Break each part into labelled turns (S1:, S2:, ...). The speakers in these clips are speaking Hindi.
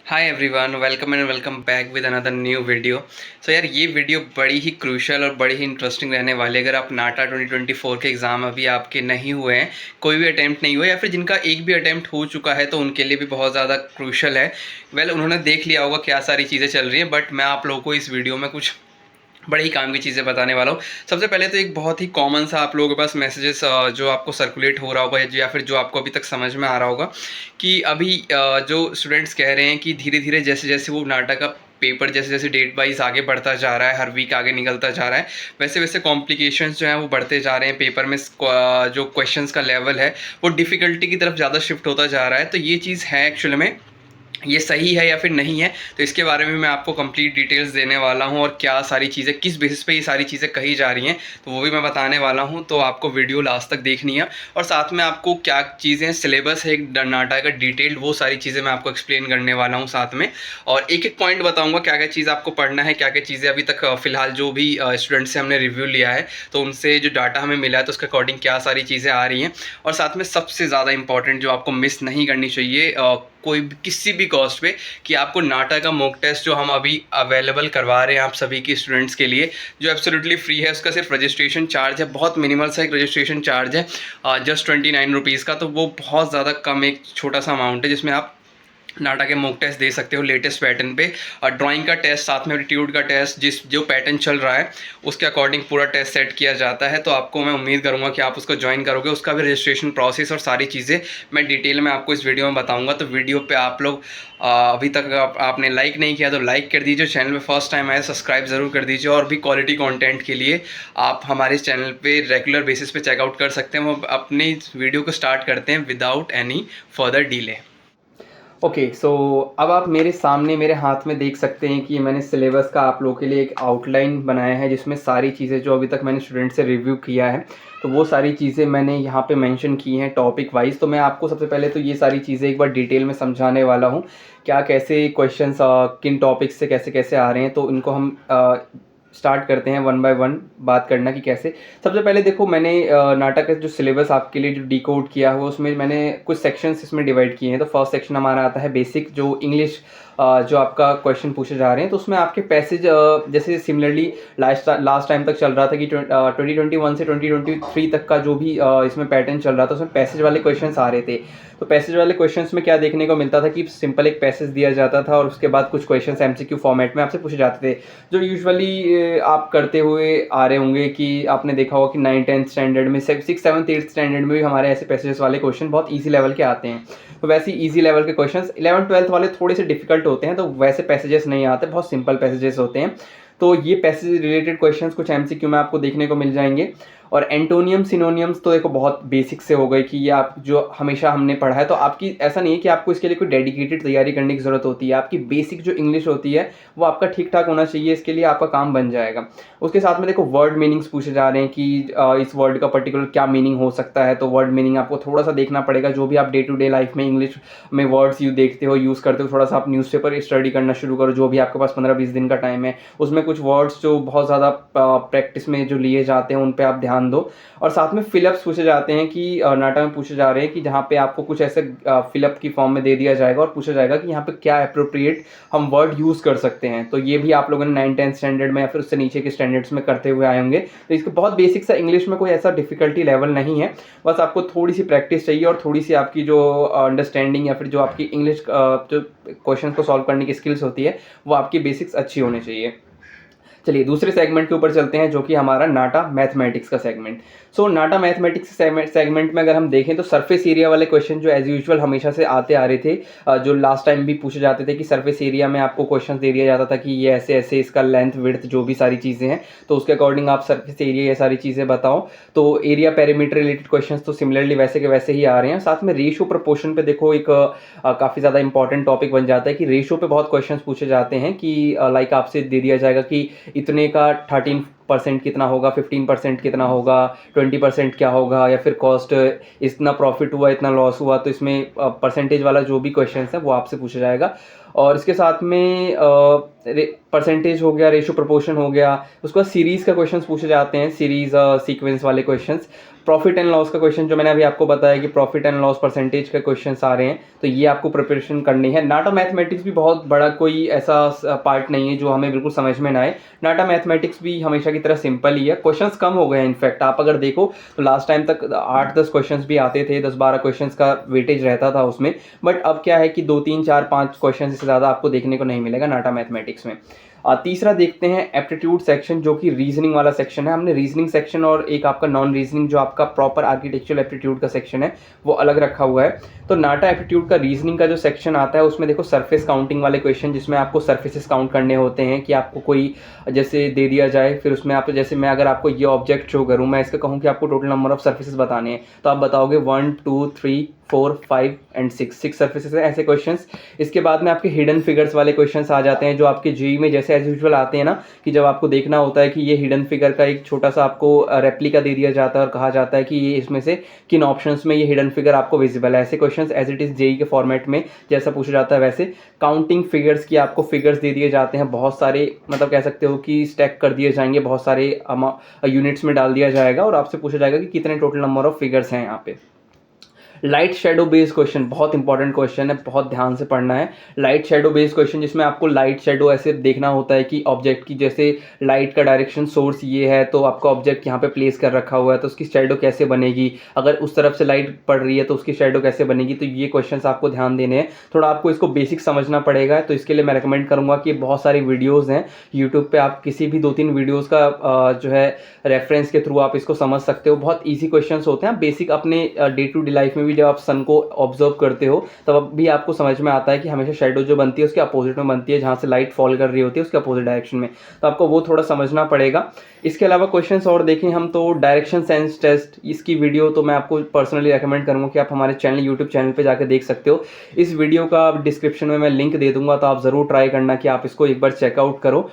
S1: Hi everyone, welcome and welcome back with another new video. So यार, ये वीडियो बड़ी ही क्रूशियल और बड़ी ही इंटरेस्टिंग रहने वाली है। अगर आप नाटा 2024 के एग्ज़ाम अभी आपके नहीं हुए हैं, कोई भी अटैम्प्ट नहीं हुआ या फिर जिनका एक भी अटैम्प्ट हो चुका है, तो उनके लिए भी बहुत ज़्यादा क्रूशियल है। उन्होंने देख लिया होगा क्या सारी चीज़ें चल रही हैं, बट मैं आप लोगों को इस वीडियो में कुछ बड़े ही काम की चीज़ें बताने वाला हूँ। सबसे पहले तो एक बहुत ही कॉमन सा आप लोगों के पास मैसेजेस जो आपको सर्कुलेट हो रहा होगा या फिर जो आपको अभी तक समझ में आ रहा होगा कि अभी जो स्टूडेंट्स कह रहे हैं कि धीरे धीरे जैसे जैसे वो नाटक का पेपर जैसे जैसे डेट वाइज आगे बढ़ता जा रहा है, हर वीक आगे निकलता जा रहा है, वैसे वैसे कॉम्प्लिकेशंस जो हैं वो बढ़ते जा रहे हैं। पेपर में जो क्वेश्चंस का लेवल है वो डिफ़िकल्टी की तरफ ज़्यादा शिफ्ट होता जा रहा है। तो ये चीज़ है एक्चुअल में, ये सही है या फिर नहीं है, तो इसके बारे में मैं आपको कंप्लीट डिटेल्स देने वाला हूं, और क्या सारी चीज़ें किस बेसिस पे ये सारी चीज़ें कही जा रही हैं तो वो भी मैं बताने वाला हूं। तो आपको वीडियो लास्ट तक देखनी है, और साथ में आपको क्या चीज़ें सिलेबस है एक नाटा का डिटेल्ड, वो सारी चीज़ें मैं आपको एक्सप्लेन करने वाला हूँ साथ में। और एक एक पॉइंट बताऊँगा क्या क्या चीज़ आपको पढ़ना है, क्या क्या चीज़ें अभी तक फ़िलहाल जो भी स्टूडेंट से हमने रिव्यू लिया है तो उनसे जो डाटा हमें मिला है तो उसके अकॉर्डिंग क्या सारी चीज़ें आ रही हैं। और साथ में सबसे ज़्यादा इंपॉर्टेंट जो आपको मिस नहीं करनी चाहिए कोई भी किसी भी कॉस्ट पे, कि आपको नाटा का मॉक टेस्ट जो हम अभी अवेलेबल करवा रहे हैं आप सभी के स्टूडेंट्स के लिए, जो एब्सोल्युटली फ्री है। उसका सिर्फ रजिस्ट्रेशन चार्ज है, बहुत मिनिमल सा एक रजिस्ट्रेशन चार्ज है, जस्ट 29 रुपीज़ का। तो वो बहुत ज़्यादा कम एक छोटा सा अमाउंट है जिसमें आप नाटा के मॉक टेस्ट दे सकते हो लेटेस्ट पैटर्न पे। और ड्राइंग का टेस्ट साथ में एप्टीट्यूड का टेस्ट, जिस जो पैटर्न चल रहा है उसके अकॉर्डिंग पूरा टेस्ट सेट किया जाता है। तो आपको मैं उम्मीद करूंगा कि आप उसको ज्वाइन करोगे। उसका भी रजिस्ट्रेशन प्रोसेस और सारी चीज़ें मैं डिटेल में आपको इस वीडियो में बताऊंगा। तो वीडियो पे आप लोग अभी तक आपने लाइक नहीं किया तो लाइक कर दीजिए, चैनल पे फर्स्ट टाइम आए सब्सक्राइब ज़रूर कर दीजिए। और भी क्वालिटी कंटेंट के लिए आप हमारे इस चैनल पे रेगुलर बेसिस पे चेकआउट कर सकते हैं। वो अपनी वीडियो को स्टार्ट करते हैं without any further delay. Okay, so अब आप मेरे सामने मेरे हाथ में देख सकते हैं कि मैंने सिलेबस का आप लोगों के लिए एक आउटलाइन बनाया है, जिसमें सारी चीज़ें जो अभी तक मैंने स्टूडेंट से रिव्यू किया है तो वो सारी चीज़ें मैंने यहाँ पे मेंशन की हैं टॉपिक वाइज। तो मैं आपको सबसे पहले तो ये सारी चीज़ें एक बार डिटेल में समझाने वाला हूँ, क्या कैसे क्वेश्चंस किन टॉपिक्स से कैसे कैसे आ रहे हैं। तो इनको हम स्टार्ट करते हैं वन बाय वन बात करना कि कैसे। सबसे पहले देखो, मैंने नाटक का जो सिलेबस आपके लिए जो डिकोड किया हुआ उसमें मैंने कुछ सेक्शंस इसमें डिवाइड किए हैं। तो फर्स्ट सेक्शन हमारा आता है बेसिक, जो इंग्लिश जो आपका क्वेश्चन पूछे जा रहे हैं। तो उसमें आपके पैसेज जैसे सिमिलरली लास्ट टाइम तक चल रहा था कि 2021 से 2023 तक का जो भी इसमें पैटर्न चल रहा था उसमें पैसेज वाले क्वेश्चंस आ रहे थे। तो पैसेज वाले क्वेश्चंस में क्या देखने को मिलता था कि सिंपल एक पैसेज दिया जाता था और उसके बाद कुछ क्वेश्चंस एमसीक्यू फॉर्मेट में आपसे पूछे जाते थे, जो यूजुअली आप करते हुए आ रहे होंगे कि आपने देखा होगा कि 9th-10th स्टैंडर्ड में, 6th 7th 8th स्टैंडर्ड में भी हमारे ऐसे पैसेजेस वाले क्वेश्चन बहुत ईजी लेवल के आते हैं। तो वैसे ईजी लेवल के क्वेश्चंस 11th 12th वाले थोड़े से डिफिकल्ट होते हैं, तो वैसे पैसेजेस नहीं आते, बहुत सिंपल पैसेजेस होते हैं। तो ये पैसेज रिलेटेड क्वेश्चंस कुछ एमसीक्यू में आपको देखने को मिल जाएंगे। और एंटोनियम सिनोनियम्स तो देखो बहुत बेसिक से हो गए कि ये आप जो हमेशा हमने पढ़ा है। तो आपकी ऐसा नहीं है कि आपको इसके लिए कोई डेडिकेटेड तैयारी करने की ज़रूरत होती है। आपकी बेसिक जो इंग्लिश होती है वो आपका ठीक ठाक होना चाहिए, इसके लिए आपका काम बन जाएगा। उसके साथ में देखो वर्ड मीनिंग्स पूछे जा रहे हैं कि इस वर्ड का पर्टिकुलर क्या मीनिंग हो सकता है। तो वर्ड मीनिंग आपको थोड़ा सा देखना पड़ेगा। जो भी आप डे टू डे लाइफ में इंग्लिश में वर्ड्स देखते हो, यूज़ करते हो, थोड़ा सा आप न्यूज़पेपर स्टडी करना शुरू करो। जो भी आपके पास 15-20 दिन का टाइम है, उसमें कुछ वर्ड्स जो बहुत ज़्यादा प्रैक्टिस में जो लिए जाते हैं उन पर आप ध्यान दो। और साथ में फिलअप्स पूछे जाते हैं कि नाटा में पूछे जा रहे हैं कि जहाँ पे आपको कुछ ऐसे फिलअप की फॉर्म में दे दिया जाएगा और पूछा जाएगा कि यहाँ पे क्या अप्रोप्रिएट हम वर्ड यूज़ कर सकते हैं। तो ये भी आप लोगों ने 9th-10th स्टैंडर्ड में या फिर उससे नीचे के स्टैंडर्ड्स में करते हुए आए होंगे। तो इसको बहुत बेसिक सा इंग्लिश में कोई ऐसा डिफिकल्टी लेवल नहीं है, बस आपको थोड़ी सी प्रैक्टिस चाहिए और थोड़ी सी आपकी जो अंडरस्टैंडिंग या फिर जो आपकी इंग्लिश जो क्वेश्चन को सॉल्व करने की स्किल्स होती है वो आपकी बेसिक्स अच्छी होनी चाहिए। चलिए दूसरे सेगमेंट के ऊपर चलते हैं, जो कि हमारा नाटा मैथमेटिक्स का सेगमेंट। सो नाटा मैथमेटिक्स सेगमेंट में अगर हम देखें तो सरफेस एरिया वाले क्वेश्चन जो एज यूजुअल हमेशा से आते आ रहे थे, जो लास्ट टाइम भी पूछे जाते थे कि सरफेस एरिया में आपको क्वेश्चन दे दिया जाता था कि ये ऐसे ऐसे इसका लेंथ विड्थ जो भी सारी चीज़ें हैं, तो उसके अकॉर्डिंग आप सरफेस एरिया ये सारी चीज़ें बताओ। तो एरिया पेरीमीटर रिलेटेड क्वेश्चन तो सिमिलरली वैसे के वैसे ही आ रहे हैं। साथ में रेशियो प्रपोर्शन पे देखो एक काफ़ी ज़्यादा इंपॉर्टेंट टॉपिक बन जाता है कि रेशियो पे बहुत क्वेश्चन पूछे जाते हैं कि लाइक आपसे दे दिया जाएगा कि इतने का 13 10% कितना होगा, 15% कितना होगा, 20% क्या होगा, या फिर कॉस्ट इतना प्रॉफिट हुआ इतना लॉस हुआ, तो इसमें परसेंटेज वाला जो भी क्वेश्चन है वो आपसे पूछा जाएगा। और इसके साथ में परसेंटेज हो गया, रेशो प्रोपोर्शन हो गया, उसके बाद सीरीज़ का क्वेश्चन पूछे जाते हैं, सीरीज़ सीक्वेंस वाले क्वेश्चंस। प्रॉफिट एंड लॉस का क्वेश्चन जो मैंने अभी आपको बताया कि प्रॉफिट एंड लॉस परसेंटेज के क्वेश्चंस आ रहे हैं, तो ये आपको प्रिपरेशन करनी है। नाटा मैथमेटिक्स भी बहुत बड़ा कोई ऐसा पार्ट नहीं है जो हमें बिल्कुल समझ में ना आए। नाटा मैथमेटिक्स भी हमेशा की तरह सिंपल ही है, क्वेश्चंस कम हो गए हैं। इनफैक्ट आप अगर देखो तो लास्ट टाइम तक 8-10 क्वेश्चंस भी आते थे, 10-12 क्वेश्चंस का वेटेज रहता था उसमें, बट अब क्या है कि 2-3-4-5 क्वेश्चन से ज़्यादा आपको देखने को नहीं मिलेगा नाटा मैथमेटिक्स में। तीसरा देखते हैं एप्टीट्यूड सेक्शन, जो कि रीजनिंग वाला सेक्शन है। हमने रीजनिंग सेक्शन और एक आपका नॉन रीजनिंग जो आपका प्रॉपर आर्किटेक्चरल एप्टीट्यूड का सेक्शन है वो अलग रखा हुआ है। तो नाटा एप्टीट्यूड का रीजनिंग का जो सेक्शन आता है उसमें देखो सरफेस काउंटिंग वाले क्वेश्चन, जिसमें आपको सरफेसेस काउंट करने होते हैं कि आपको कोई जैसे दे दिया जाए, फिर उसमें आप जैसे मैं अगर आपको ये ऑब्जेक्ट शो करूँ, मैं इसका कहूँ कि आपको टोटल नंबर ऑफ सर्फेसेस बताने हैं, तो आप बताओगे 1 2 3 4 5 एंड 6 सर्फेसेस है, ऐसे क्वेश्चंस। इसके बाद में आपके हिडन फिगर्स वाले क्वेश्चंस आ जाते हैं, जो आपके जेईई में जैसे एज यूजुअल आते हैं ना, कि जब आपको देखना होता है कि ये हिडन फिगर का एक छोटा सा आपको रेप्लिका दे दिया जाता है और कहा जाता है कि ये इसमें से किन ऑप्शंस में ये हिडन फिगर आपको विजिबल है। ऐसे questions as it is JEE के फॉर्मेट में जैसा पूछा जाता है वैसे। काउंटिंग फिगर्स की आपको फिगर्स दे दिए जाते हैं बहुत सारे, मतलब कह सकते हो कि स्टैक कर दिए जाएंगे, बहुत सारे यूनिट्स में डाल दिया जाएगा और आपसे पूछा जाएगा कि कितने टोटल नंबर ऑफ फिगर्स हैं यहाँ पे। लाइट शेडो बेस्ड क्वेश्चन बहुत इंपॉर्टेंट क्वेश्चन है, बहुत ध्यान से पढ़ना है। लाइट शेडो बेस्ड क्वेश्चन, जिसमें आपको लाइट शेडो ऐसे देखना होता है कि ऑब्जेक्ट की जैसे लाइट का डायरेक्शन सोर्स ये है, तो आपका ऑब्जेक्ट यहाँ पे प्लेस कर रखा हुआ है, तो उसकी शेडो कैसे बनेगी, अगर उस तरफ से लाइट पड़ रही है तो उसकी शेडो कैसे बनेगी। तो ये क्वेश्चन आपको ध्यान देने हैं, थोड़ा आपको इसको बेसिक समझना पड़ेगा। तो इसके लिए मैं रिकमेंड करूँगा कि बहुत सारी वीडियोज़ हैं यूट्यूब पर, आप किसी भी 2-3 वीडियोज़ का जो है रेफरेंस के थ्रू आप इसको समझ सकते हो। बहुत ईजी क्वेश्चन होते हैं, बेसिक अपने डे टू डे लाइफ में भी जब आप सन को ऑब्जर्व करते हो तब भी आपको समझ में आता है कि हमेशा शेडो जो बनती है उसके अपोजिट में बनती है, जहाँ से लाइट फॉल कर रही होती है उसके अपोजिट डायरेक्शन में, तो आपको वो थोड़ा समझना पड़ेगा। इसके अलावा क्वेश्चंस और देखें हम तो डायरेक्शन सेंस टेस्ट, इसकी वीडियो तो मैं आपको पर्सनली रेकमेंड करूँगा कि आप हमारे चैनल यूट्यूब चैनल पर जाकर देख सकते हो। इस वीडियो का डिस्क्रिप्शन में मैं लिंक दे दूंगा, तो आप ज़रूर ट्राई करना कि आप इसको एक बार चेकआउट करो।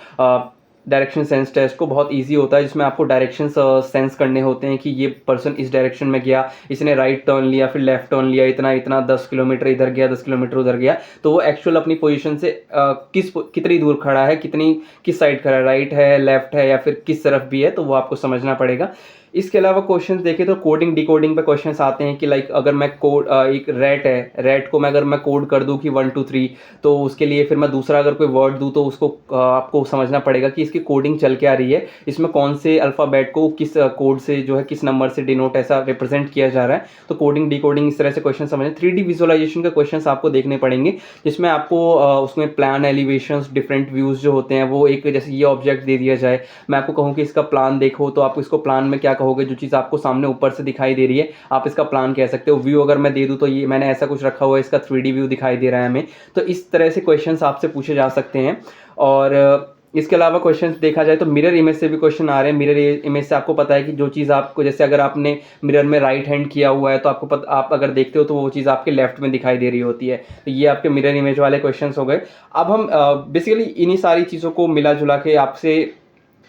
S1: डायरेक्शन सेंस टेस्ट को बहुत इजी होता है, जिसमें आपको डायरेक्शन सेंस करने होते हैं कि ये पर्सन इस डायरेक्शन में गया, इसने राइट टर्न लिया, फिर लेफ्ट टर्न लिया, इतना इतना 10 किलोमीटर इधर गया, 10 किलोमीटर उधर गया, तो वो एक्चुअल अपनी पोजीशन से कितनी दूर खड़ा है, किस साइड खड़ा है, राइट है, लेफ्ट है, या फिर किस तरफ भी है, तो वो आपको समझना पड़ेगा। इसके अलावा क्वेश्चन देखें तो कोडिंग डिकोडिंग पे क्वेश्चंस आते हैं कि लाइक अगर मैं कोड एक रैट है, रैट को मैं अगर मैं कोड कर दूं कि 1 2 3, तो उसके लिए फिर मैं दूसरा अगर कोई वर्ड दूं तो उसको आपको समझना पड़ेगा कि इसकी कोडिंग चल क्या रही है, इसमें कौन से अल्फ़ाबेट को किस कोड से जो है किस नंबर से डिनोट ऐसा रिप्रेजेंट किया जा रहा है। तो कोडिंग डिकोडिंग इस तरह से क्वेश्चन समझें। 3D विजुअलाइजेशन के क्वेश्चन आपको देखने पड़ेंगे, जिसमें आपको उसमें प्लान एलिवेशंस डिफरेंट व्यूज़ जो होते हैं, वो एक जैसे ये ऑब्जेक्ट दे दिया जाए, मैं आपको कहूँ कि इसका प्लान देखो, तो आप इसको प्लान में क्या कहोगे, जो चीज़ आपको सामने ऊपर से दिखाई दे रही है आप इसका प्लान कह सकते हो। व्यू अगर मैं दे दूं तो ये मैंने ऐसा कुछ रखा हुआ है, इसका 3D व्यू दिखाई दे रहा है हमें, तो इस तरह से क्वेश्चंस आपसे पूछे जा सकते हैं। और इसके अलावा क्वेश्चंस देखा जाए तो मिरर इमेज से भी क्वेश्चन आ रहे हैं। मिरर इमेज से आपको पता है कि जो चीज़ आपको, जैसे अगर आपने मिरर में राइट हैंड किया हुआ है तो आपको आप अगर देखते हो तो वो चीज़ आपके लेफ्ट में दिखाई दे रही होती है, तो ये आपके मिरर इमेज वाले क्वेश्चंस हो गए। अब हम बेसिकली इन्हीं सारी चीज़ों को मिला जुला के आपसे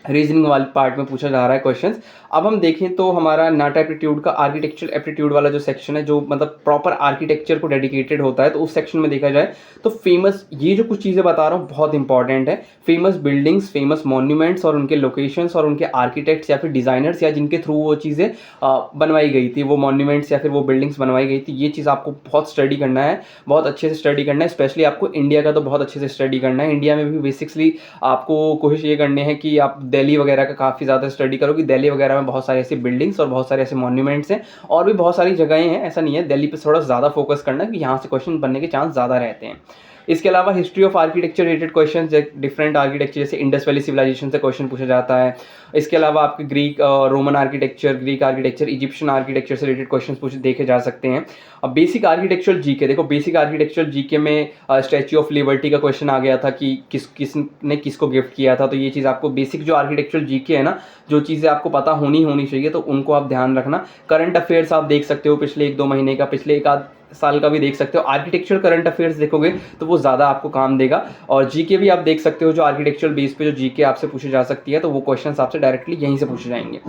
S1: रीजनिंग वाले पार्ट में पूछा जा रहा है क्वेश्चंस। अब हम देखें तो हमारा नाटा एप्टीट्यूड का आर्किटेक्चर एप्टीट्यूड वाला जो सेक्शन है, जो मतलब प्रॉपर आर्किटेक्चर को डेडिकेटेड होता है, तो उस सेक्शन में देखा जाए तो फेमस, ये जो कुछ चीज़ें बता रहा हूँ बहुत इंपॉर्टेंट है, फेमस बिल्डिंग्स, फेमस मॉन्यूमेंट्स और उनके लोकेशंस और उनके आर्किटेक्ट्स या फिर डिज़ाइनर्स या जिनके थ्रू वो चीज़ें बनवाई गई थी, वो मॉन्यूमेंट्स या फिर वो बिल्डिंग्स बनवाई गई थी, ये चीज़ आपको बहुत स्टडी करना है, बहुत अच्छे से स्टडी करना है। स्पेशली आपको इंडिया का तो बहुत अच्छे से स्टडी करना है। इंडिया में भी बेसिकली आपको कोशिश ये करनी है कि आप दिल्ली वगैरह का काफ़ी ज़्यादा स्टडी करो, कि दिल्ली वगैरह में बहुत सारी ऐसी बिल्डिंग्स और बहुत सारे ऐसे मॉन्यूमेंट्स हैं, और भी बहुत सारी जगहें हैं, ऐसा नहीं है। दिल्ली पे थोड़ा ज़्यादा फोकस करना है कि यहाँ से क्वेश्चन बनने के चांस ज़्यादा रहते हैं। इसके अलावा history of architecture related question, different architecture, जैसे इंडस वैली सिविलाइजेशन से क्वेश्चन पूछा जाता है। इसके अलावा आपके Greek Roman architecture, Greek architecture, Egyptian architecture से रिलेटेड क्वेश्चन पूछे देखे जा सकते हैं। अब बेसिक आर्किटेक्चरल जीके देखो, बेसिक आर्किटेक्चरल जीके में स्टैच्यू ऑफ लिबर्टी का क्वेश्चन आ गया था कि किसने किसको गिफ्ट किया था, तो ये चीज़ आपको बेसिक जो आर्किटेक्चरल जीके है ना, जो चीज़ें आपको पता होनी चाहिए, तो उनको आप ध्यान रखना। करंट अफेयर्स आप देख सकते हो पिछले 1-2 महीने का, पिछले एक आध साल का भी देख सकते हो। आर्किटेक्चर करंट अफेयर्स देखोगे तो वो ज़्यादा आपको काम देगा, और जीके भी आप देख सकते हो, जो आर्किटेक्चरल बेस पे जो जीके आपसे पूछी जा सकती है, तो वो क्वेश्चंस आपसे डायरेक्टली यहीं से पूछे जाएंगे।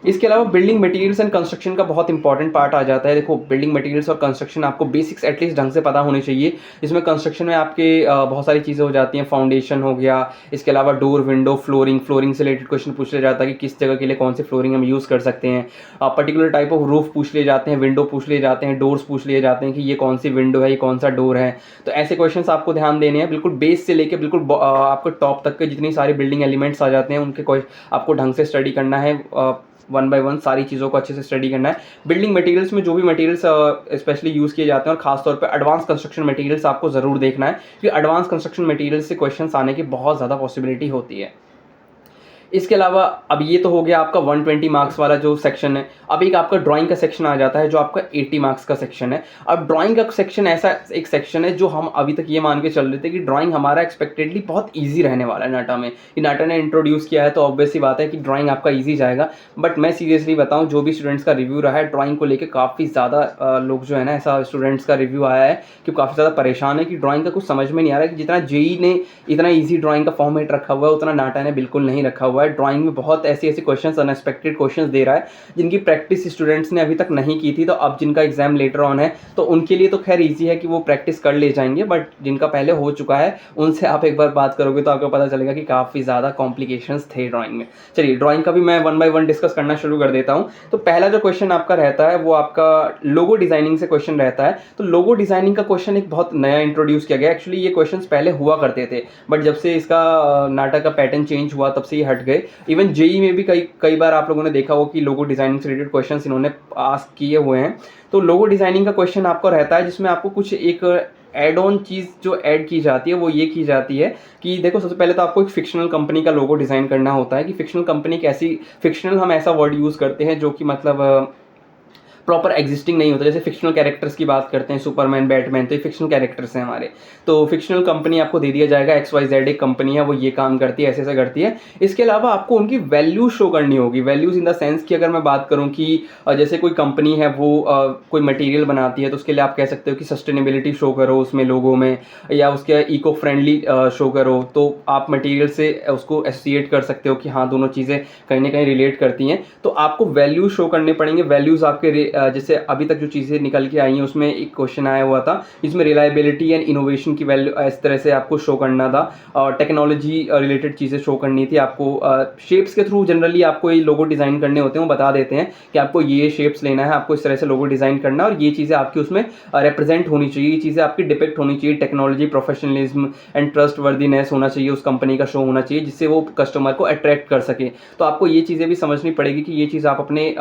S1: इसके अलावा बिल्डिंग मटेरियल्स एंड कंस्ट्रक्शन का बहुत इंपॉर्टेंट पार्ट आ जाता है। देखो, बिल्डिंग मटेरियल्स और कंस्ट्रक्शन आपको बेसिक्स एटलीस्ट ढंग से पता होने चाहिए। इसमें कंस्ट्रक्शन में आपके बहुत सारी चीज़ें हो जाती हैं, फाउंडेशन हो गया, इसके अलावा डोर, विंडो, फ्लोरिंग से रिलेटेड क्वेश्चन पूछ लिया जाता है कि किस जगह के लिए कौन सी फ्लोरिंग हम यूज़ कर सकते हैं। पर्टिकुलर टाइप ऑफ रूफ पूछ लिए जाते हैं, विंडो पूछ लिए जाते हैं, डोर्स पूछ लिए जाते हैं कि ये कौन सी विंडो है, ये कौन सा डोर है। तो ऐसे क्वेश्चंस आपको ध्यान देने हैं, बिल्कुल बेस से लेके बिल्कुल आपको टॉप तक के जितनी सारी बिल्डिंग एलिमेंट्स आ जाते हैं उनके आपको ढंग से स्टडी करना है। वन बाय वन सारी चीज़ों को अच्छे से स्टडी करना है। बिल्डिंग मटेरियल्स में जो भी मटेरियल्स स्पेशली यूज़ किए जाते हैं, और खासतौर पे एडवांस कंस्ट्रक्शन मटेरियल्स आपको ज़रूर देखना है, क्योंकि एडवांस कंस्ट्रक्शन मटेरियल्स से क्वेश्चंस आने की बहुत ज़्यादा पॉसिबिलिटी होती है। इसके अलावा अब ये तो हो गया आपका 120 मार्क्स वाला जो सेक्शन है। अब एक आपका ड्राइंग का सेक्शन आ जाता है जो आपका 80 मार्क्स का सेक्शन है। अब ड्राइंग का सेक्शन ऐसा एक सेक्शन है जो हम अभी तक ये मान के चल रहे थे कि ड्राइंग हमारा एक्सपेक्टेडली बहुत ईजी रहने वाला है नाटा में। ये नाटा ने इंट्रोड्यूस किया है तो ऑब्वियस सी बात है कि ड्राइंग आपका ईजी जाएगा। बट मैं सीरियसली बताऊँ, जो भी स्टूडेंट्स का रिव्यू रहा है ड्राइंग को लेकर, काफ़ी ज़्यादा लोग जो है ना, ऐसा स्टूडेंट्स का रिव्यू आया है कि काफ़ी ज़्यादा परेशान है कि ड्राइंग का कुछ समझ में नहीं आ रहा है। कि जितना जेई ने इतना ईजी ड्राइंग का फॉर्मेट रखा हुआ है, उतना नाटा ने बिल्कुल नहीं रखा हुआ है। ड्राइंग में बहुत ऐसी क्वेश्चंस, अनएक्सपेक्टेड क्वेश्चंस दे रहा है जिनकी प्रैक्टिस स्टूडेंट्स ने अभी तक नहीं की थी। तो अब जिनका एग्जाम लेटर ऑन है तो उनके लिए तो खैर इजी है कि वो प्रैक्टिस कर ले जाएंगे, बट जिनका पहले हो चुका है उनसे आप एक बार बात करोगे तो आपको पता चलेगा कि काफ़ी ज़्यादा कॉम्प्लिकेशंस थे ड्राइंग में। चलिए, ड्राइंग का भी मैं वन बाय वन डिस्कस करना शुरू कर देता हूँ। तो पहला जो क्वेश्चन आपका रहता है वो आपका लोगो डिजाइनिंग से क्वेश्चन रहता है। तो लोगो डिजाइनिंग का क्वेश्चन एक बहुत नया इंट्रोड्यूस किया गया। एक्चुअली ये क्वेश्चन पहले हुआ करते थे, बट जब से इसका नाटक का पैटर्न चेंज हुआ तब से ये हट गए। इवन जेई में भी कई बार आप लोगों ने देखा हो कि लोगो डिजाइनिंग से रिलेटेड क्वेश्चंस इन्होंने आस्क किए हुए हैं। तो लोगो डिजाइनिंग का क्वेश्चन आपको रहता है जिसमें आपको कुछ एक एड ऑन चीज़ जो ऐड की जाती है वो ये की जाती है कि देखो, सबसे पहले तो आपको एक फिक्शनल कंपनी का लोगो डिज़ाइन करना होता है। कि फिक्शनल कंपनी कैसी, फिक्शनल हम ऐसा वर्ड यूज़ करते हैं जो कि मतलब प्रॉपर एग्जिस्टिंग नहीं होता। जैसे फिक्शनल कैरेक्टर्स की बात करते हैं, सुपरमैन, बैटमैन, तो ये फिक्शनल कैरेक्टर्स हैं हमारे। तो फिक्शनल कंपनी आपको दे दिया जाएगा, XYZ एक कंपनी है, वो ये काम करती है, ऐसे ऐसे करती है। इसके अलावा आपको उनकी वैल्यूज शो करनी होगी। वैल्यूज़ इन द सेंस कि अगर मैं बात करूँ कि जैसे कोई कंपनी है वो कोई मटेरियल बनाती है, तो उसके लिए आप कह सकते हो कि सस्टेनेबिलिटी शो करो उसमें लोगों में, या उसके इको फ्रेंडली शो करो। तो आप मटेरियल से उसको एसोसिएट कर सकते हो कि हाँ, दोनों चीज़ें कहीं ना कहीं रिलेट करती हैं। तो आपको वैल्यूज शो करने पड़ेंगे। वैल्यूज़ आपके जैसे अभी तक जो चीज़ें निकल के आई हैं उसमें एक क्वेश्चन आया हुआ था जिसमें रिलायबिलिटी एंड इनोवेशन की वैल्यू इस तरह से आपको शो करना था, और टेक्नोलॉजी रिलेटेड चीज़ें शो करनी थी आपको। शेप्स के थ्रू जनरली आपको ये लोगो डिज़ाइन करने होते हैं, वो बता देते हैं कि आपको ये शेप्स लेना है, आपको इस तरह से लोगो डिज़ाइन करना है, और ये चीज़ें आपकी उसमें रिप्रेजेंट होनी चाहिए, ये चीज़ें आपकी डिपेक्ट होनी चाहिए। Technology, professionalism and trust worthiness होना चाहिए, उस कंपनी का शो होना चाहिए जिससे वो कस्टमर को अट्रैक्ट कर सके। तो आपको ये चीज़ें भी समझनी पड़ेगी कि ये चीज़ आप अपने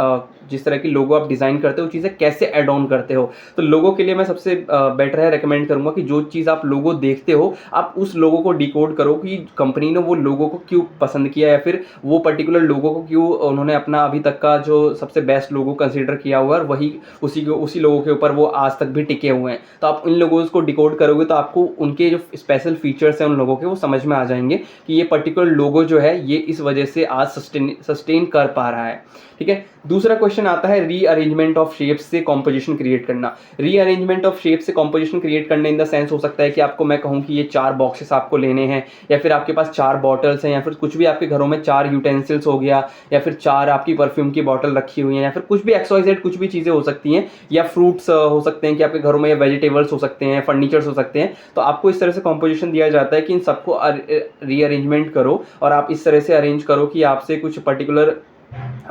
S1: जिस तरह की लोगो आप डिज़ाइन करते हो चीज़ें कैसे ऐड ऑन करते हो। तो लोगों के लिए मैं सबसे बेटर है रेकमेंड करूंगा कि जो चीज़ आप लोगो देखते हो आप उस लोगो को डिकोड करो कि कंपनी ने वो लोगो को क्यों पसंद किया, या फिर वो पर्टिकुलर लोगो को क्यों उन्होंने अपना अभी तक का जो सबसे बेस्ट लोगो कंसीडर किया हुआ है, और वही उसी लोगो के ऊपर वो आज तक भी टिके हुए हैं। तो आप इन लोगों को डिकोड करोगे तो आपको उनके जो स्पेशल फीचर्स हैं उन लोगों के वो समझ में आ जाएंगे कि ये पर्टिकुलर लोगो जो है ये इस वजह से आज सस्टेन कर पा रहा है। ठीक है। दूसरा क्वेश्चन आता है रीअरेंजमेंट ऑफ शेप्स से कॉम्पोजिशन क्रिएट करना। रीअरेंजमेंट ऑफ शेप से कॉम्पोजिशन क्रिएट करने इन द सेंस हो सकता है कि आपको मैं कहूँ कि ये 4 बॉक्सेस आपको लेने हैं, या फिर आपके पास 4 बॉटल्स हैं, या फिर कुछ भी आपके घरों में 4 यूटेंसिल्स हो गया, या फिर 4 आपकी परफ्यूम की बॉटल रखी हुई हैं, या फिर कुछ भी XYZ कुछ भी चीज़ें हो सकती हैं, या फ्रूट्स हो सकते हैं कि आपके घरों में, या वेजिटेबल्स हो सकते हैं, फर्नीचर्स हो सकते हैं। तो आपको इस तरह से कॉम्पोजिशन दिया जाता है कि इन सबको रीअरेंजमेंट करो और आप इस तरह से अरेंज करो कि आपसे कुछ पर्टिकुलर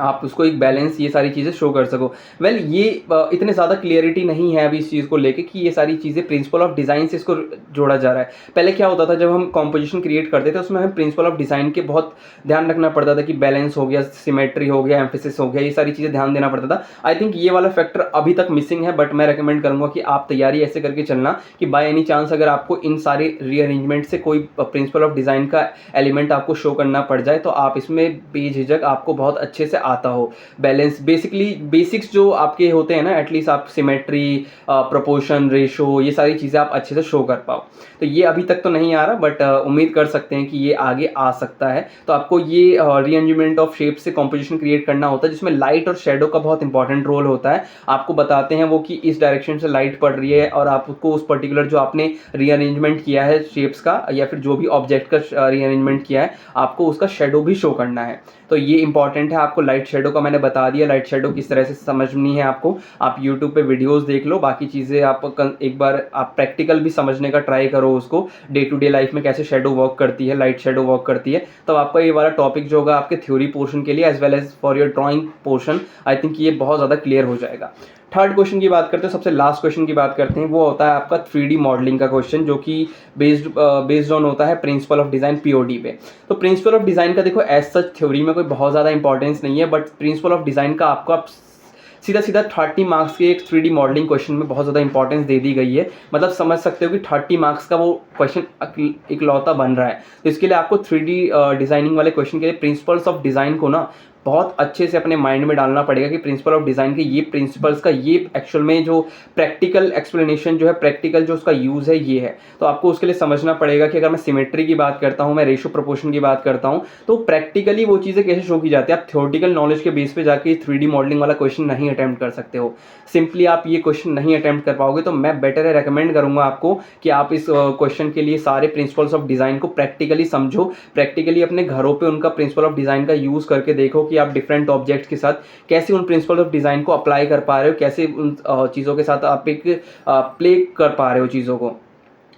S1: आप उसको एक बैलेंस ये सारी चीज़ें शो कर सको। वेल ये इतने ज़्यादा क्लियरिटी नहीं है अभी इस चीज़ को लेके कि ये सारी चीज़ें प्रिंसिपल ऑफ डिज़ाइन से इसको जोड़ा जा रहा है। पहले क्या होता था, जब हम कॉम्पोजिशन क्रिएट करते थे उसमें हमें प्रिंसिपल ऑफ डिज़ाइन के बहुत ध्यान रखना पड़ता था कि बैलेंस हो गया, सिमेट्री हो गया, एम्फेसिस हो गया, ये सारी चीज़ें ध्यान देना पड़ता था। आई थिंक ये वाला फैक्टर अभी तक मिसिंग है, बट मैं रिकमेंड करूँगा कि आप तैयारी ऐसे करके चलना कि बाय एनी चांस अगर आपको इन सारे रीअरेंजमेंट से कोई प्रिंसिपल ऑफ डिज़ाइन का एलिमेंट आपको शो करना पड़ जाए तो आप इसमें बेझिझक आपको बहुत अच्छे से आता हो, बैलेंस बेसिकली बेसिक्स जो आपके होते हैं ना, एटलीस्ट आप सिमेट्री, प्रोपोर्शन, रेशो, ये सारी चीज़ें आप अच्छे से शो कर पाओ। तो ये अभी तक तो नहीं आ रहा, बट उम्मीद कर सकते हैं कि ये आगे आ सकता है। तो आपको ये रीअरेंजमेंट ऑफ शेप से कॉम्पोजिशन क्रिएट करना होता है, जिसमें लाइट और शेडो का बहुत इंपॉर्टेंट रोल होता है। आपको बताते हैं वो कि इस डायरेक्शन से लाइट पड़ रही है, और आपको उस पर्टिकुलर जो आपने रीअरेंजमेंट किया है शेप्स का, या फिर जो भी ऑब्जेक्ट का रीअरेंजमेंट किया है, आपको उसका शेडो भी शो करना है। तो ये इंपॉर्टेंट है। आपको लाइट शेडो का मैंने बता दिया, लाइट शेडो किस तरह से समझनी है आपको, आप यूट्यूब पे वीडियोस देख लो। बाकी चीज़ें आप एक बार आप प्रैक्टिकल भी समझने का ट्राई करो उसको, डे टू डे लाइफ में कैसे शेडो वर्क करती है, लाइट शेडो वर्क करती है। तब आपका ये वाला टॉपिक जो होगा आपके थ्योरी पोर्शन के लिए as well as for your drawing portion, I think ये बहुत ज़्यादा क्लियर हो जाएगा। थर्ड क्वेश्चन की बात करते हैं, सबसे लास्ट क्वेश्चन की बात करते हैं, वो होता है आपका 3D मॉडलिंग का क्वेश्चन, जो कि बेस्ड ऑन होता है प्रिंसिपल ऑफ डिज़ाइन POD पे। तो प्रिंसिपल ऑफ डिज़ाइन का देखो एज सच थ्योरी में कोई बहुत ज़्यादा इंपॉर्टेंस नहीं है, बट प्रिंसिपल ऑफ डिज़ाइन का आपको सीधा सीधा 30 मार्क्स के एक 3D मॉडलिंग क्वेश्चन में बहुत ज़्यादा इंपॉर्टेंस दे दी गई है। मतलब समझ सकते हो कि 30 मार्क्स का वो क्वेश्चन इकलौता बन रहा है। तो इसके लिए आपको 3D डिज़ाइनिंग वाले क्वेश्चन के लिए प्रिंसिपल्स ऑफ डिज़ाइन को ना बहुत अच्छे से अपने माइंड में डालना पड़ेगा कि प्रिंसिपल ऑफ डिज़ाइन के ये प्रिंसिपल्स का ये एक्चुअल में जो प्रैक्टिकल एक्सप्लेनेशन जो है, प्रैक्टिकल जो उसका यूज़ है ये है। तो आपको उसके लिए समझना पड़ेगा कि अगर मैं सिमेट्री की बात करता हूँ, मैं रेशो प्रोपोर्शन की बात करता हूँ, तो प्रैक्टिकली वो चीज़ें कैसे शो की जाती है। आप थ्योरेटिकल नॉलेज के बेस पे जाके 3D मॉडलिंग वाला क्वेश्चन नहीं अटैम्प्ट कर सकते हो। सिंपली आप ये क्वेश्चन नहीं अटैम्प्ट कर पाओगे। तो मैं बेटर है रेकमेंड करूँगा आपको कि आप इस क्वेश्चन के लिए सारे प्रिंसिपल्स ऑफ डिज़ाइन को प्रैक्टिकली समझो, प्रैक्टिकली अपने घरों पर उनका प्रिंसिपल ऑफ डिज़ाइन का यूज़ करके देखो कि आप डिफरेंट ऑब्जेक्ट्स के साथ कैसे उन प्रिंसिपल ऑफ डिज़ाइन को अप्लाई कर पा रहे हो, कैसे उन चीज़ों के साथ आप एक प्ले कर पा रहे हो चीज़ों को।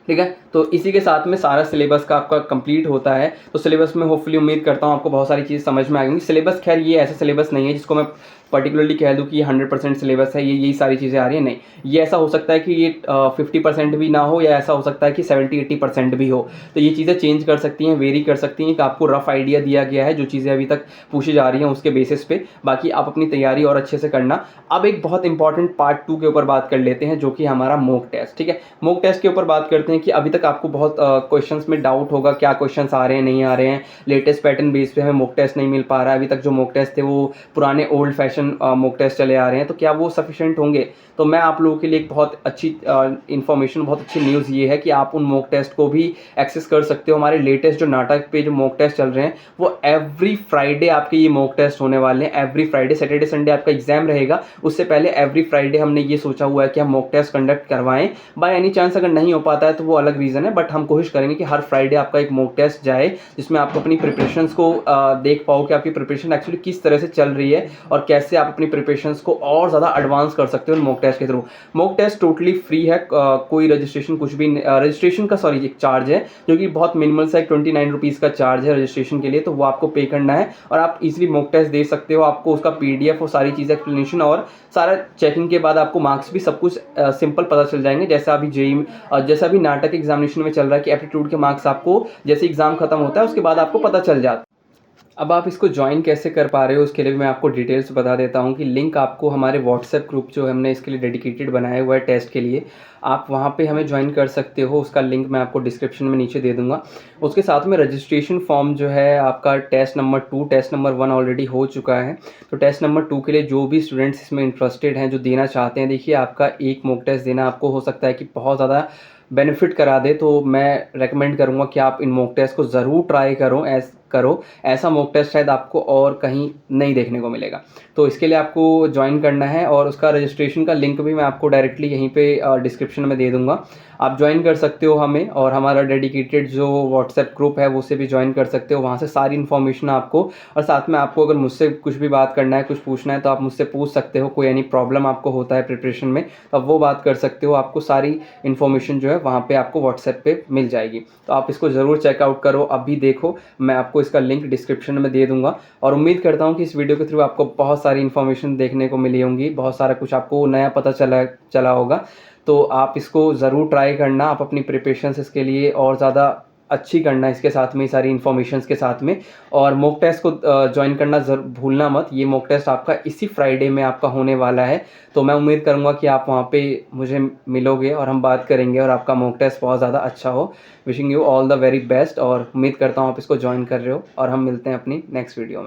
S1: ठीक है, तो इसी के साथ में सारा सिलेबस का आपका कंप्लीट होता है। तो सिलेबस में होपफुली उम्मीद करता हूँ आपको बहुत सारी चीज़ समझ में आएंगी। सिलेबस खैर ये ऐसा सिलेबस नहीं है जिसको मैं पर्टिकुलरली कह दूँ कि ये 100% सिलेबस है, ये यही सारी चीज़ें आ रही हैं, नहीं। ये ऐसा हो सकता है कि ये 50% भी ना हो, या ऐसा हो सकता है कि 70-80% भी हो। तो ये चीज़ें चेंज कर सकती हैं, वेरी कर सकती हैं। कि आपको रफ आइडिया दिया गया है जो चीज़ें अभी तक पूछी जा रही हैं उसके बेसिस पे। बाकी आप अपनी तैयारी और अच्छे से करना। अब एक बहुत इंपॉर्टेंट पार्ट 2 के ऊपर बात कर लेते हैं, जो कि हमारा मॉक टेस्ट। ठीक है, मॉक टेस्ट के ऊपर बात करते हैं कि अभी तक आपको बहुत क्वेश्चंस में डाउट होगा, क्या क्वेश्चंस आ रहे हैं, नहीं आ रहे हैं। लेटेस्ट पैटर्न बेस पे हमें मॉक टेस्ट नहीं मिल पा रहा है। अभी तक जो मॉक टेस्ट थे वो पुराने ओल्ड फैशन मॉक टेस्ट चले आ रहे हैं, तो क्या वो सफिशिएंट होंगे? तो मैं आप लोगों के लिए एक बहुत अच्छी इन्फॉर्मेशन, बहुत अच्छी न्यूज़ ये है कि आप उन मॉक टेस्ट को भी एक्सेस कर सकते हो। हमारे लेटेस्ट जो नाटक पे जो मॉक टेस्ट चल रहे हैं, वो एवरी फ्राइडे आपके ये मॉक टेस्ट होने वाले हैं। एवरी फ्राइडे, सैटरडे संडे आपका एग्जाम रहेगा, उससे पहले एवरी फ्राइडे हमने ये सोचा हुआ है कि हम मॉक टेस्ट कंडक्ट करवाएं। बाय एनी चांस अगर नहीं हो पाता है तो वो अलग रीज़न है, बट हम कोशिश करेंगे कि हर फ्राइडे आपका एक मॉक टेस्ट जाए, जिसमें आप अपनी प्रिपरेशंस को देख पाओ कि आपकी प्रिपरेशन एक्चुअली किस तरह से चल रही है, और कैसे आप अपनी प्रिपरेशंस को और ज़्यादा एडवांस कर सकते हो मॉक टेस्ट के through. Mock test totally free है, कोई रजिस्ट्रेशन कुछ भी रजिस्ट्रेशन का एक चार्ज है, जो कि बहुत मिनिमल सा 29 रुपीज़ का चार्ज है रजिस्ट्रेशन के लिए। तो वो आपको पे करना है और आप इजीली मॉक टेस्ट दे सकते हो। आपको उसका PDF और सारी चीज़ें एक्सप्लेनेशन और सारा चेकिंग के बाद आपको मार्क्स भी सब कुछ सिंपल पता चल जाएंगे। जैसा अभी जैसा अभी नाटक एग्जामिनेशन में चल रहा है कि एप्टीट्यूड के मार्क्स आपको जैसे एग्जाम खत्म होता है उसके बाद आपको पता चल जाता है। अब आप इसको ज्वाइन कैसे कर पा रहे हो, उसके लिए भी मैं आपको डिटेल्स बता देता हूँ कि लिंक आपको हमारे व्हाट्सएप ग्रुप जो हमने इसके लिए डेडिकेटेड बनाया हुआ है टेस्ट के लिए, आप वहाँ पे हमें ज्वाइन कर सकते हो। उसका लिंक मैं आपको डिस्क्रिप्शन में नीचे दे दूँगा। उसके साथ में रजिस्ट्रेशन फॉर्म जो है आपका test number 2, test number 1 already हो चुका है। तो टेस्ट नंबर 2 के लिए जो भी स्टूडेंट्स इसमें इंटरेस्टेड हैं, जो देना चाहते हैं, देखिए आपका एक मॉक टेस्ट देना आपको हो सकता है कि बहुत ज़्यादा बेनिफिट करा दे। तो मैं रेकमेंड करूँगा कि आप इन मॉक टेस्ट को ज़रूर ट्राई करो। ऐसा मॉक टेस्ट शायद आपको और कहीं नहीं देखने को मिलेगा। तो इसके लिए आपको ज्वाइन करना है, और उसका रजिस्ट्रेशन का लिंक भी मैं आपको डायरेक्टली यहीं पे डिस्क्रिप्शन में दे दूँगा। आप ज्वाइन कर सकते हो हमें, और हमारा डेडिकेटेड जो व्हाट्सएप ग्रुप है उससे भी ज्वाइन कर सकते हो। वहाँ से सारी इन्फॉर्मेशन आपको, और साथ में आपको अगर मुझसे कुछ भी बात करना है, कुछ पूछना है, तो आप मुझसे पूछ सकते हो। कोई एनी प्रॉब्लम आपको होता है प्रिपरेशन में, तो आप वो बात कर सकते हो। आपको सारी इन्फॉर्मेशन जो है वहाँ पे आपको व्हाट्सएप पे मिल जाएगी। तो आप इसको ज़रूर चेकआउट करो, अभी देखो। मैं आपको इसका लिंक डिस्क्रिप्शन में दे दूँगा, और उम्मीद करता हूँ कि इस वीडियो के थ्रू आपको बहुत सारी इन्फॉर्मेशन देखने को मिली होंगी, बहुत सारा कुछ आपको नया पता चला होगा। तो आप इसको ज़रूर ट्राई करना। आप अपनी प्रिपरेशंस इसके लिए और ज़्यादा अच्छी करना, इसके साथ में सारी इन्फॉर्मेशंस के साथ में। और मॉक टेस्ट को ज्वाइन करना भूलना मत। ये मॉक टेस्ट आपका इसी फ्राइडे में आपका होने वाला है। तो मैं उम्मीद करूँगा कि आप वहाँ पे मुझे मिलोगे और हम बात करेंगे, और आपका मॉक टेस्ट बहुत ज़्यादा अच्छा हो। Wishing you all the very best, और उम्मीद करता हूँ आप इसको ज्वाइन कर रहे हो, और हम मिलते हैं अपनी नेक्स्ट वीडियो में।